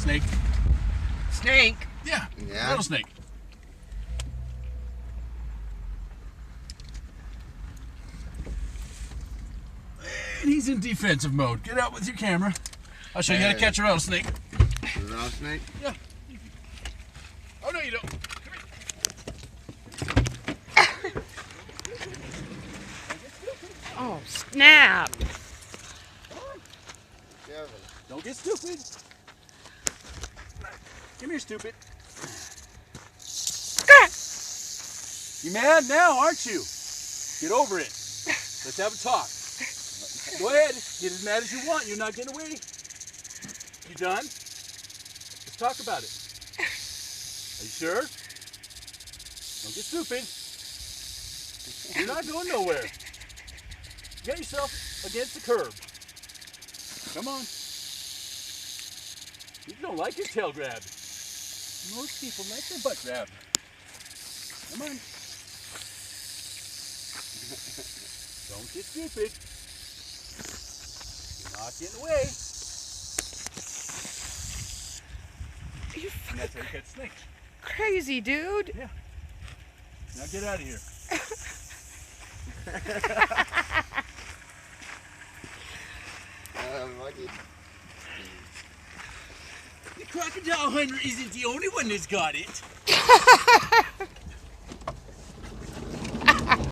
Snake. Snake? Yeah. Yeah. Rattlesnake. And he's in defensive mode. Get out with your camera. I'll show you how to catch a rattlesnake. Rattlesnake? Yeah. Oh, no, you don't. Oh, snap. Don't get stupid. Come here, stupid. You mad now, aren't you? Get over it. Let's have a talk. Go ahead. Get as mad as you want. You're not getting away. You done? Let's talk about it. Are you sure? Don't get stupid. You're not going nowhere. Get yourself against the curb. Come on. You don't like your tail grabbed. Most people like their butt grabbed. Come on. Don't get stupid. You're not getting away. You And that's how you catch snakes. crazy, dude. Yeah. Now get out of here. The crocodile hunter isn't the only one that's got it.